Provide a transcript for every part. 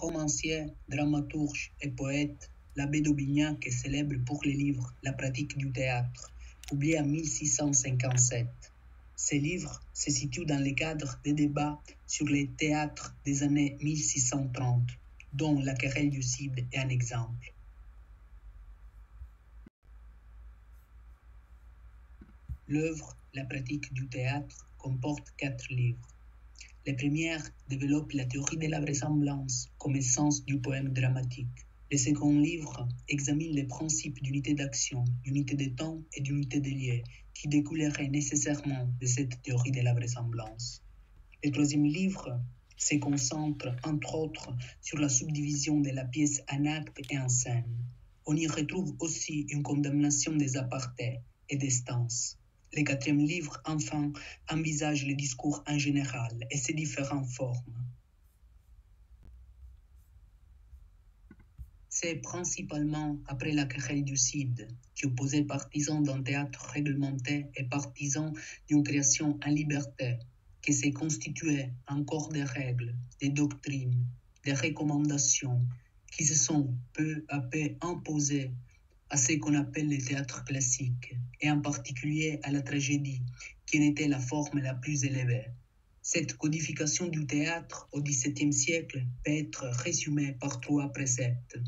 romancier, dramaturge et poète, l'abbé d'Aubignac est célèbre pour les livres La pratique du théâtre, publié en 1657. Ces livres se situent dans le cadre des débats sur les théâtres des années 1630, dont La querelle du Cid est un exemple. L'œuvre La pratique du théâtre comporte 4 livres. Le premier développe la théorie de la vraisemblance comme essence du poème dramatique. Le second livre examine les principes d'unité d'action, d'unité de temps et d'unité de lieu qui découleraient nécessairement de cette théorie de la vraisemblance. Le troisième livre se concentre entre autres sur la subdivision de la pièce en actes et en scènes. On y retrouve aussi une condamnation des apartés et des stances. Le quatrième livre, enfin, envisage le discours en général et ses différentes formes. C'est principalement après la querelle du Cid, qui opposait partisans d'un théâtre réglementé et partisans d'une création en liberté, que s'est constitué un corps de règles, des doctrines, des recommandations, qui se sont peu à peu imposées à ce qu'on appelle le théâtre classique, et en particulier à la tragédie, qui en était la forme la plus élevée. Cette codification du théâtre au XVIIe siècle peut être résumée par 3 préceptes.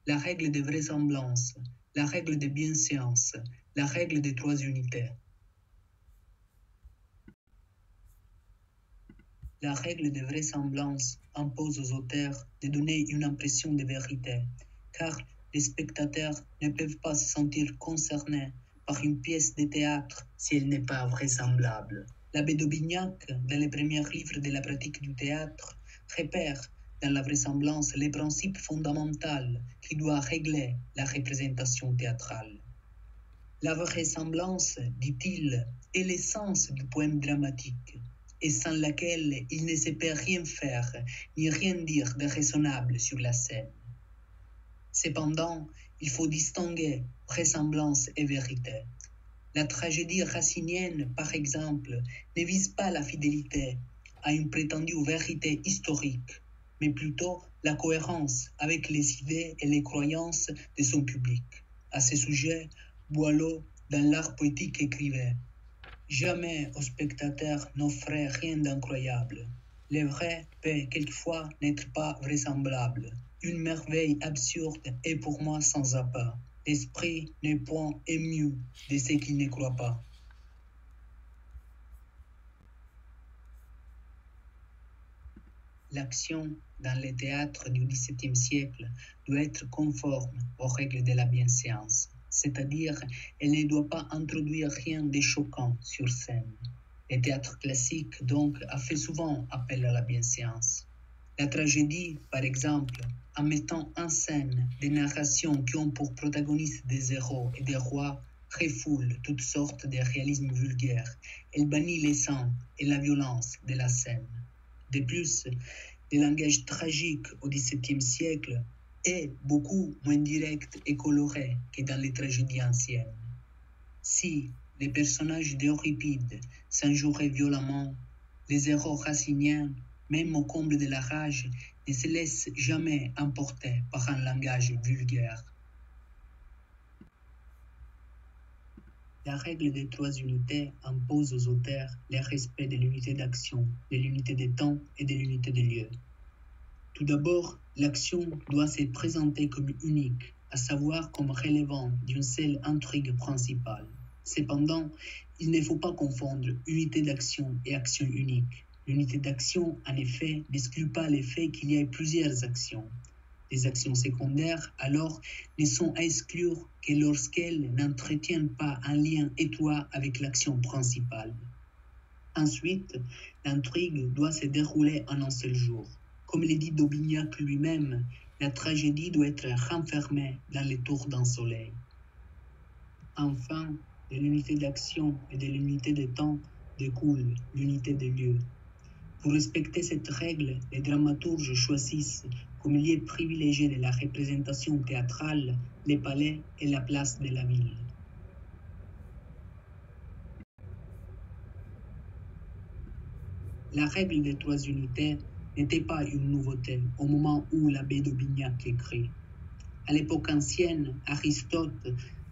La règle de vraisemblance, la règle de bienséance, la règle des 3 unités. La règle de vraisemblance impose aux auteurs de donner une impression de vérité, car les spectateurs ne peuvent pas se sentir concernés par une pièce de théâtre si elle n'est pas vraisemblable. L'abbé d'Aubignac, dans les premiers livres de la pratique du théâtre, repère dans la vraisemblance les principes fondamentaux qui doivent régler la représentation théâtrale. La vraisemblance, dit-il, est l'essence du poème dramatique, et sans laquelle il ne se peut rien faire ni rien dire de raisonnable sur la scène. Cependant, il faut distinguer vraisemblance et vérité. La tragédie racinienne, par exemple, ne vise pas la fidélité à une prétendue vérité historique, mais plutôt la cohérence avec les idées et les croyances de son public. À ce sujet, Boileau, dans l'art poétique, écrivait « Jamais au spectateur n'offrait rien d'incroyable. Le vrai peut quelquefois n'être pas vraisemblable. Une merveille absurde est pour moi sans appât. L'esprit n'est point ému de ce qu'il ne croit pas. » L'action dans les théâtres du XVIIe siècle doit être conforme aux règles de la bienséance, c'est-à-dire elle ne doit pas introduire rien de choquant sur scène. Le théâtre classique, donc, a fait souvent appel à la bienséance. La tragédie, par exemple, en mettant en scène des narrations qui ont pour protagonistes des héros et des rois, refoule toutes sortes de réalismes vulgaires. Elle bannit les sangs et la violence de la scène. De plus, le langage tragique au XVIIe siècle est beaucoup moins direct et coloré que dans les tragédies anciennes. Si les personnages d'Euripide s'injuraient violemment, les héros raciniens, même au comble de la rage, ne se laissent jamais emporter par un langage vulgaire. La règle des 3 unités impose aux auteurs le respect de l'unité d'action, de l'unité de temps et de l'unité de lieu. Tout d'abord, l'action doit se présenter comme unique, à savoir comme relevant d'une seule intrigue principale. Cependant, il ne faut pas confondre unité d'action et action unique. L'unité d'action, en effet, n'exclut pas le fait qu'il y ait plusieurs actions. Les actions secondaires, alors, ne sont à exclure que lorsqu'elles n'entretiennent pas un lien étroit avec l'action principale. Ensuite, l'intrigue doit se dérouler en un seul jour. Comme le dit d'Aubignac lui-même, la tragédie doit être renfermée dans les tours d'un soleil. Enfin, de l'unité d'action et de l'unité de temps découle l'unité de lieu. Pour respecter cette règle, les dramaturges choisissent comme lieu privilégié de la représentation théâtrale les palais et la place de la ville. La règle des 3 unités n'était pas une nouveauté au moment où l'abbé d'Aubignac écrit. À l'époque ancienne, Aristote,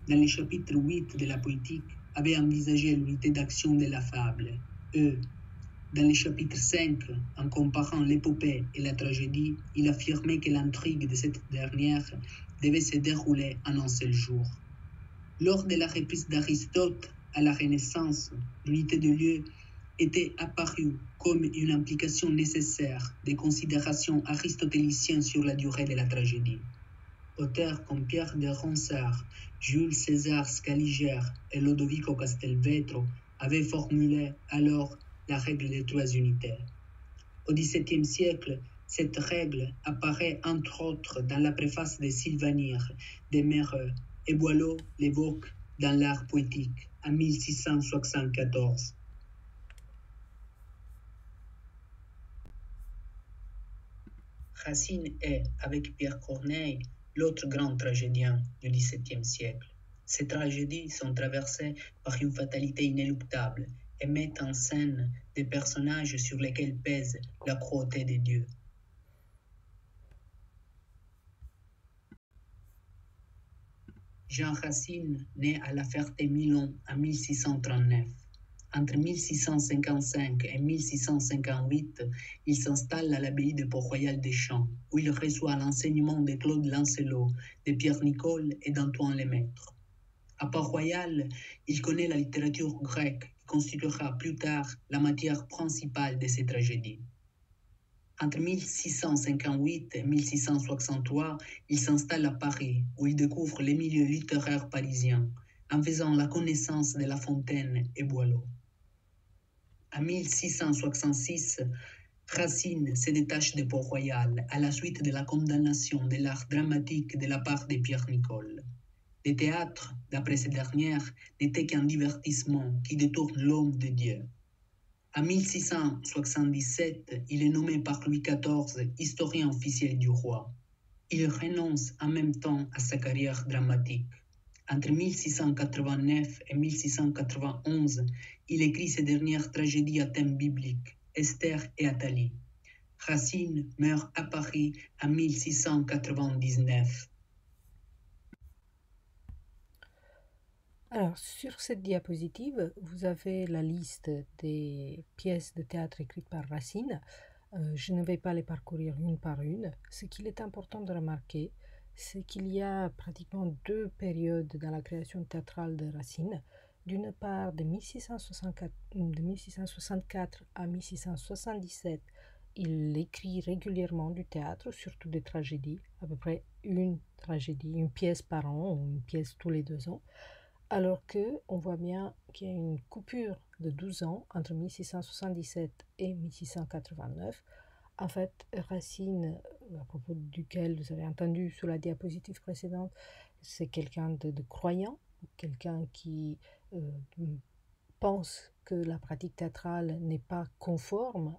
dans le chapitre 8 de la Poétique, avait envisagé l'unité d'action de la fable. Dans le chapitre 5, en comparant l'épopée et la tragédie, il affirmait que l'intrigue de cette dernière devait se dérouler en un seul jour. Lors de la reprise d'Aristote à la Renaissance, l'unité de lieu était apparue comme une implication nécessaire des considérations aristotéliciennes sur la durée de la tragédie. Auteurs comme Pierre de Ronsard, Jules César Scaliger et Lodovico Castelvetro avaient formulé alors la règle des 3 unités. Au XVIIe siècle, cette règle apparaît entre autres dans la préface de Sylvanire, de Meureux, et Boileau l'évoque dans l'art poétique en 1674. Racine est, avec Pierre Corneille, l'autre grand tragédien du XVIIe siècle. Ces tragédies sont traversées par une fatalité inéluctable et mettent en scène des personnages sur lesquels pèse la cruauté des dieux. Jean Racine naît à La Ferté-Milon en 1639. Entre 1655 et 1658, il s'installe à l'abbaye de Port-Royal des Champs, où il reçoit l'enseignement de Claude Lancelot, de Pierre Nicole et d'Antoine Lemaître. À Port-Royal, il connaît la littérature grecque, qui constituera plus tard la matière principale de ses tragédies. Entre 1658 et 1663, il s'installe à Paris, où il découvre les milieux littéraires parisiens, en faisant la connaissance de La Fontaine et Boileau. En 1666, Racine se détache de Port-Royal à la suite de la condamnation de l'art dramatique de la part de Pierre Nicole. Le théâtre, d'après cette dernière, n'était qu'un divertissement qui détourne l'homme de Dieu. En 1677, il est nommé par Louis XIV historien officiel du roi. Il renonce en même temps à sa carrière dramatique. Entre 1689 et 1691, il écrit ses dernières tragédies à thème biblique, Esther et Athalie. Racine meurt à Paris en 1699. Alors, sur cette diapositive, vous avez la liste des pièces de théâtre écrites par Racine. Je ne vais pas les parcourir une par une. Ce qu'il est important de remarquer, c'est qu'il y a pratiquement 2 périodes dans la création théâtrale de Racine. D'une part, de 1664 à 1677, il écrit régulièrement du théâtre, surtout des tragédies, à peu près une tragédie, une pièce par an ou une pièce tous les 2 ans. Alors qu'on voit bien qu'il y a une coupure de 12 ans entre 1677 et 1689. En fait, Racine, à propos duquel vous avez entendu sur la diapositive précédente, c'est quelqu'un de croyant, quelqu'un qui pense que la pratique théâtrale n'est pas conforme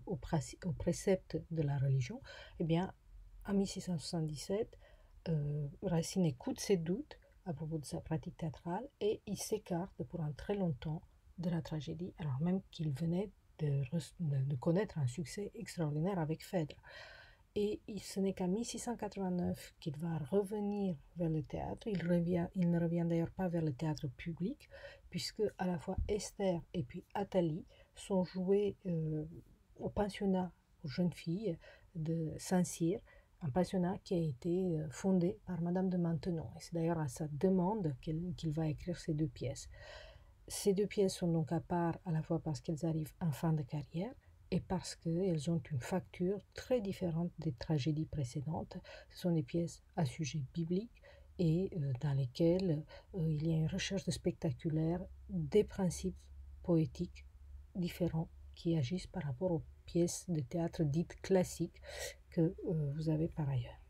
aux préceptes de la religion. Eh bien, en 1677, Racine écoute ses doutes à propos de sa pratique théâtrale et il s'écarte pour un très longtemps de la tragédie, alors même qu'il venait de connaître un succès extraordinaire avec Phèdre. Et ce n'est qu'en 1689 qu'il va revenir vers le théâtre. Il ne revient d'ailleurs pas vers le théâtre public, puisque à la fois Esther et puis Athalie sont jouées au pensionnat aux jeunes filles de Saint-Cyr, un pensionnat qui a été fondé par Madame de Maintenon. Et c'est d'ailleurs à sa demande qu'il va écrire ces 2 pièces. Ces 2 pièces sont donc à part à la fois parce qu'elles arrivent en fin de carrière et parce qu'elles ont une facture très différente des tragédies précédentes. Ce sont des pièces à sujet biblique et dans lesquelles il y a une recherche de spectaculaire, des principes poétiques différents qui agissent par rapport aux pièces de théâtre dites classiques que vous avez par ailleurs.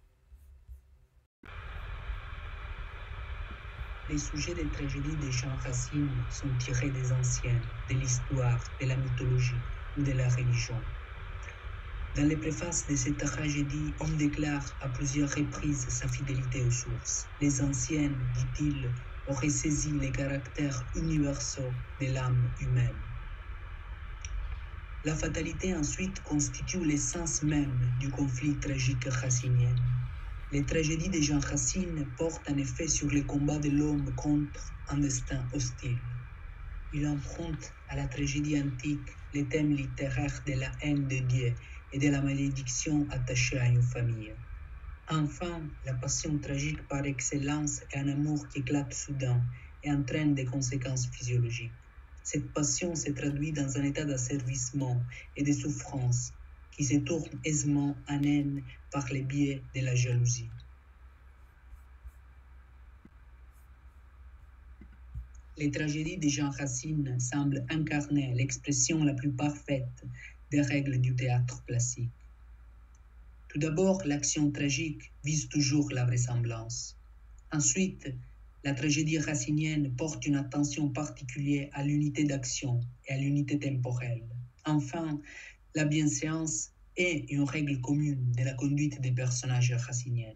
Les sujets des tragédies de Jean Racine sont tirés des anciens, de l'histoire, de la mythologie ou de la religion. Dans les préfaces de cette tragédie, il déclare à plusieurs reprises sa fidélité aux sources. Les anciennes, dit-il, auraient saisi les caractères universaux de l'âme humaine. La fatalité ensuite constitue l'essence même du conflit tragique racine. Les tragédies de Jean Racine portent en effet sur les combats de l'homme contre un destin hostile. Il emprunte à la tragédie antique les thèmes littéraires de la haine de Dieu et de la malédiction attachée à une famille. Enfin, la passion tragique par excellence est un amour qui éclate soudain et entraîne des conséquences physiologiques. Cette passion se traduit dans un état d'asservissement et de souffrance qui se tourne aisément en haine par le biais de la jalousie. Les tragédies de Jean Racine semblent incarner l'expression la plus parfaite des règles du théâtre classique. Tout d'abord, l'action tragique vise toujours la vraisemblance. Ensuite, la tragédie racinienne porte une attention particulière à l'unité d'action et à l'unité temporelle. Enfin, la bienséance est une règle commune de la conduite des personnages raciniens.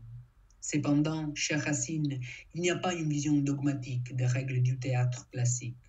Cependant, chez Racine, il n'y a pas une vision dogmatique des règles du théâtre classique.